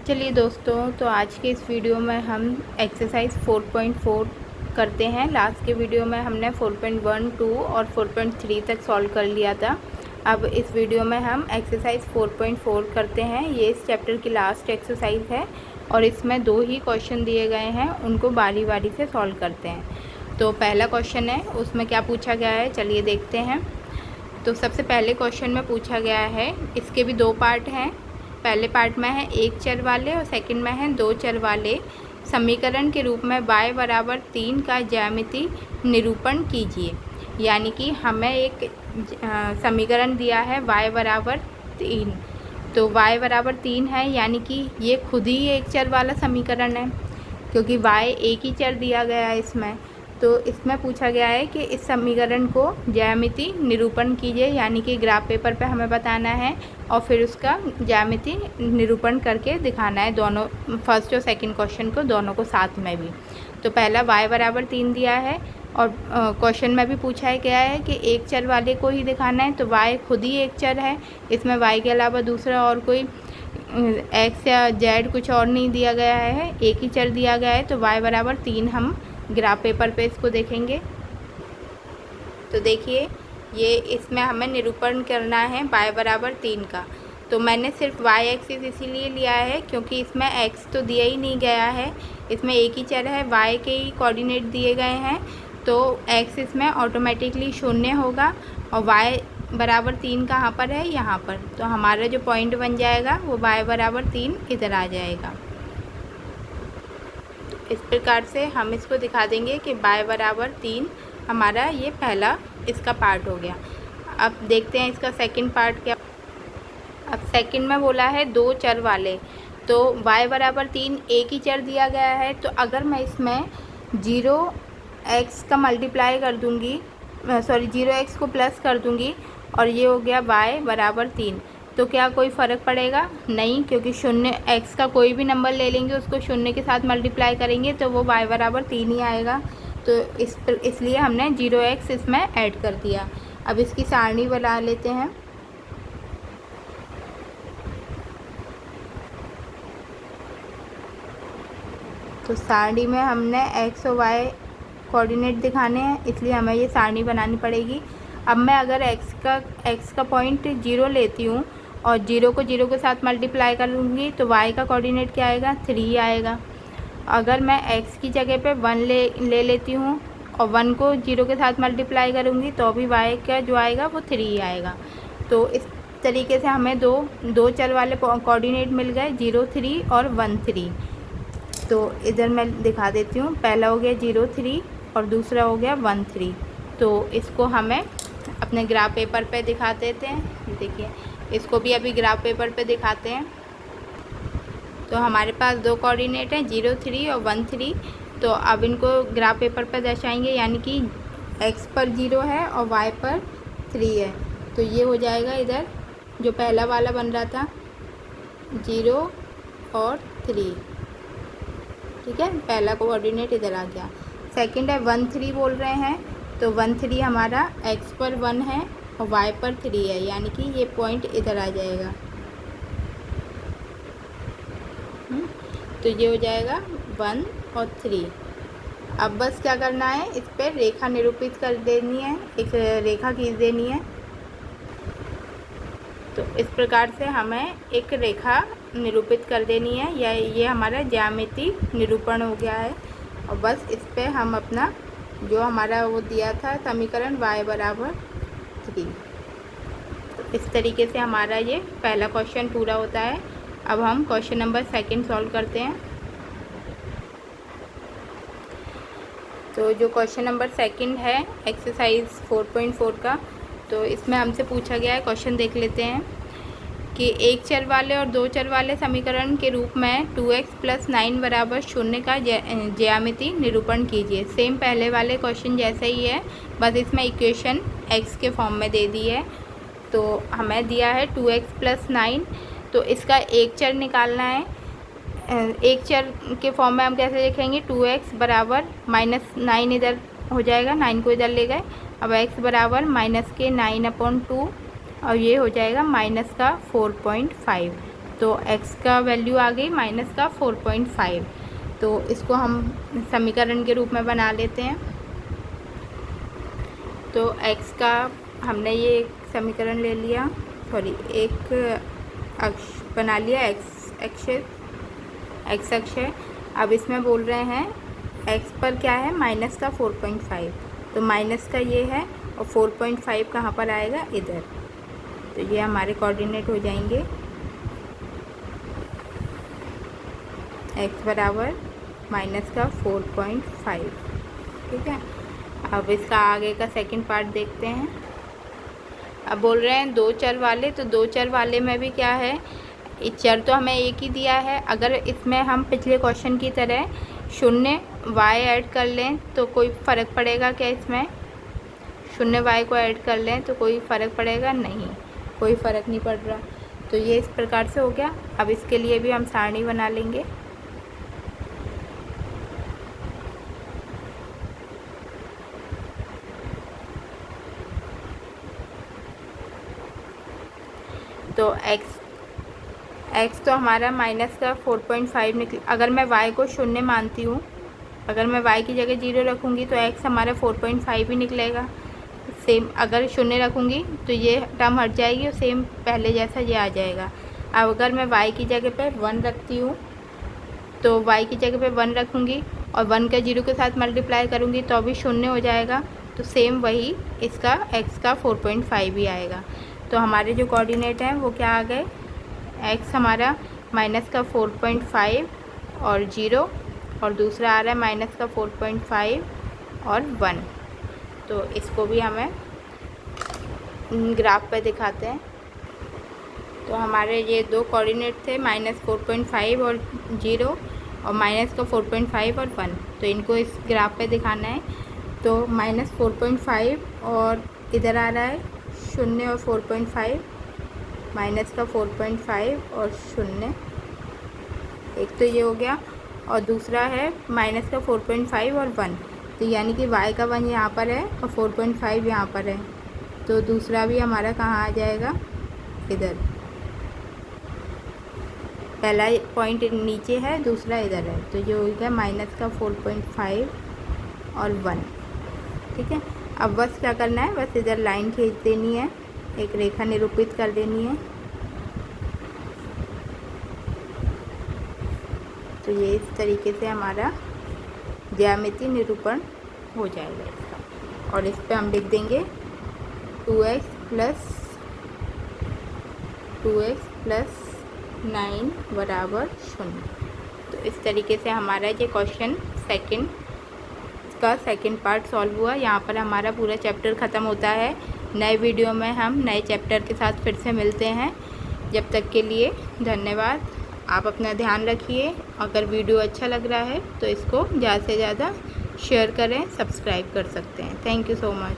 चलिए दोस्तों, तो आज के इस वीडियो में हम एक्सरसाइज 4.4 करते हैं। लास्ट के वीडियो में हमने 4.1, 2 और 4.3 तक सॉल्व कर लिया था। अब इस वीडियो में हम एक्सरसाइज 4.4 करते हैं। ये इस चैप्टर की लास्ट एक्सरसाइज है और इसमें 2 ही क्वेश्चन दिए गए हैं, उनको बारी बारी से सॉल्व करते हैं। तो पहला क्वेश्चन है, उसमें क्या पूछा गया है चलिए देखते हैं। तो सबसे पहले क्वेश्चन में पूछा गया है, इसके भी 2 पार्ट हैं। पहले पार्ट में है एक चर वाले और सेकंड में है 2 चर वाले समीकरण के रूप में y बराबर 3 का ज्यामिति निरूपण कीजिए। यानी कि हमें एक समीकरण दिया है y बराबर 3, तो y बराबर 3 है, यानी कि ये खुद ही एक चर वाला समीकरण है क्योंकि y एक ही चर दिया गया है इसमें। तो इसमें पूछा गया है कि इस समीकरण को ज्यामिति निरूपण कीजिए, यानी कि ग्राफ पेपर पे हमें बताना है और फिर उसका ज्यामिति निरूपण करके दिखाना है, दोनों फर्स्ट और सेकंड क्वेश्चन को, दोनों को साथ में भी। तो पहला y बराबर 3 दिया है और क्वेश्चन में भी पूछा गया है कि एक चर वाले को ही दिखाना है, तो y खुद ही एक चर है, इसमें y के अलावा दूसरा और कोई x या z कुछ और नहीं दिया गया है, एक ही चर दिया गया है। तो y बराबर 3 हम ग्राफ पेपर पे इसको देखेंगे। तो देखिए, ये इसमें हमें निरूपण करना है y बराबर 3 का। तो मैंने सिर्फ y एक्सिस इसीलिए लिया है क्योंकि इसमें x तो दिया ही नहीं गया है, इसमें एक ही चर है, y के ही कोऑर्डिनेट दिए गए हैं, तो x इसमें ऑटोमेटिकली 0 होगा और y बराबर 3 कहाँ पर है, यहाँ पर। तो हमारा जो पॉइंट बन जाएगा वो y बराबर 3 इधर आ जाएगा। इस प्रकार से हम इसको दिखा देंगे कि y बराबर 3 हमारा ये पहला इसका पार्ट हो गया। अब देखते हैं इसका सेकंड पार्ट क्या। अब सेकंड में बोला है 2 चर वाले, तो y बराबर 3 एक ही चर दिया गया है, तो अगर मैं इसमें 0x का मल्टीप्लाई कर दूँगी, 0x को प्लस कर दूँगी और ये हो गया y बराबर 3, तो क्या कोई फ़र्क पड़ेगा? नहीं, क्योंकि 0x का कोई भी नंबर ले लेंगे, उसको 0 के साथ मल्टीप्लाई करेंगे तो वो y बराबर 3 ही आएगा। तो इसलिए हमने 0x इसमें ऐड कर दिया। अब इसकी सारणी बना लेते हैं। तो सारणी में हमने x और y कोऑर्डिनेट दिखाने हैं, इसलिए हमें ये सारणी बनानी पड़ेगी। अब मैं अगर x का पॉइंट 0 लेती हूँ और 0 को 0 के साथ मल्टीप्लाई करूँगी तो y का कोऑर्डिनेट क्या आएगा, 3 आएगा। अगर मैं x की जगह पे 1 ले लेती हूँ और 1 को 0 के साथ मल्टीप्लाई करूँगी तो भी y का जो आएगा वो 3 आएगा। तो इस तरीके से हमें दो चर वाले कोऑर्डिनेट मिल गए, 0, 3 और 1, 3। तो इधर मैं दिखा देती हूँ, पहला हो गया 0, 3 और दूसरा हो गया 1, 3। तो इसको हमें अपने ग्राफ पेपर पे दिखा देते हैं। देखिए, इसको भी अभी ग्राफ पेपर पे दिखाते हैं। तो हमारे पास 2 कोऑर्डिनेट हैं, 0, 3 और 1, 3। तो अब इनको ग्राफ पेपर पे दर्शाएंगे, यानी कि x पर 0 है और y पर 3 है। तो ये हो जाएगा इधर जो पहला वाला बन रहा था 0 और 3, ठीक है, पहला कोऑर्डिनेट इधर आ गया। सेकंड है 1, 3 बोल रहे हैं, तो 1, 3 हमारा x पर 1 है और y पर 3 है, यानी कि ये पॉइंट इधर आ जाएगा। तो ये हो जाएगा 1 और 3। अब बस क्या करना है, इस पर रेखा निरूपित कर देनी है, एक रेखा खींच देनी है। तो इस प्रकार से हमें एक रेखा निरूपित कर देनी है, या ये हमारा ज्यामिति निरूपण हो गया है। और बस इस पर हम अपना जो हमारा वो दिया था समीकरण y बराबर 3, तो इस तरीके से हमारा ये पहला क्वेश्चन पूरा होता है। अब हम क्वेश्चन नंबर सेकंड सॉल्व करते हैं। तो जो क्वेश्चन नंबर सेकंड है एक्सरसाइज 4.4 का, तो इसमें हमसे पूछा गया है, क्वेश्चन देख लेते हैं कि एक चर वाले और 2 चर वाले समीकरण के रूप में 2x + 9 बराबर 0 का ज्यामिति निरूपण कीजिए। सेम पहले वाले क्वेश्चन जैसा ही है, बस इसमें इक्वेशन x के फॉर्म में दे दी है। तो हमें दिया है 2x + 9, तो इसका एक चर निकालना है। एक चर के फॉर्म में हम कैसे लिखेंगे, 2x बराबर -9 इधर हो जाएगा, 9 को इधर ले गए। अब x बराबर -9/2 और ये हो जाएगा -4.5। तो x का वैल्यू आ गई माइनस का 4.5। तो इसको हम समीकरण के रूप में बना लेते हैं। तो x का हमने ये एक समीकरण ले लिया, सॉरी एक अक्ष बना लिया, x अक्ष है। अब इसमें बोल रहे हैं x पर क्या है, माइनस का 4.5। तो माइनस का ये है और 4.5 कहाँ पर आएगा, इधर। तो ये हमारे कोऑर्डिनेट हो जाएंगे, x बराबर माइनस का 4.5। ठीक है। अब इसका आगे का सेकंड पार्ट देखते हैं। अब बोल रहे हैं दो चर वाले, तो दो चर वाले में भी क्या है, चर तो हमें एक ही दिया है। अगर इसमें हम पिछले क्वेश्चन की तरह शून्य y ऐड कर लें तो कोई फ़र्क पड़ेगा क्या, इसमें शून्य y को ऐड कर लें तो कोई फ़र्क पड़ेगा नहीं, कोई फ़र्क नहीं पड़ रहा। तो ये इस प्रकार से हो गया। अब इसके लिए भी हम सारणी बना लेंगे। तो x तो हमारा माइनस का 4.5 निकल। अगर मैं y को शून्य मानती हूँ, अगर मैं y की जगह 0 रखूँगी तो x हमारा 4.5 ही निकलेगा। सेम अगर शून्य रखूँगी तो ये टर्म हट जाएगी और सेम पहले जैसा ये आ जाएगा। अब अगर मैं y की जगह पे 1 रखती हूँ, तो y की जगह पे 1 रखूँगी और 1 का 0 के साथ मल्टीप्लाई करूँगी तो अभी शून्य हो जाएगा। तो सेम वही इसका x का 4.5 ही आएगा। तो हमारे जो कोऑर्डिनेट हैं वो क्या आ गए, x हमारा माइनस का 4.5 और 0, और दूसरा आ रहा है माइनस का 4.5 और 1। तो इसको भी हमें ग्राफ पे दिखाते हैं। तो हमारे ये दो कोऑर्डिनेट थे, माइनस 4.5 और 0 और माइनस का 4.5 और 1। तो इनको इस ग्राफ पे दिखाना है। तो माइनस 4.5 और इधर आ रहा है 0 और 4.5, माइनस का 4.5 और 0, एक तो ये हो गया। और दूसरा है माइनस का 4.5 और 1। तो यानी कि y का 1 यहाँ पर है और 4.5 यहाँ पर है। तो दूसरा भी हमारा कहाँ आ जाएगा, इधर। पहला पॉइंट नीचे है, दूसरा इधर है। तो ये हो गया माइनस का 4.5 और 1। ठीक है। अब बस क्या करना है, बस इधर लाइन खींच देनी है, एक रेखा निरूपित कर देनी है। तो ये इस तरीके से हमारा ज्यामितीय निरूपण हो जाएगा इसका। और इस पे हम लिख देंगे 2x प्लस 9 बराबर 0। तो इस तरीके से हमारा ये क्वेश्चन सेकंड पार्ट सॉल्व हुआ। यहाँ पर हमारा पूरा चैप्टर ख़त्म होता है। नए वीडियो में हम नए चैप्टर के साथ फिर से मिलते हैं। जब तक के लिए धन्यवाद। आप अपना ध्यान रखिए। अगर वीडियो अच्छा लग रहा है तो इसको ज़्यादा से ज़्यादा शेयर करें, सब्सक्राइब कर सकते हैं। Thank you so much.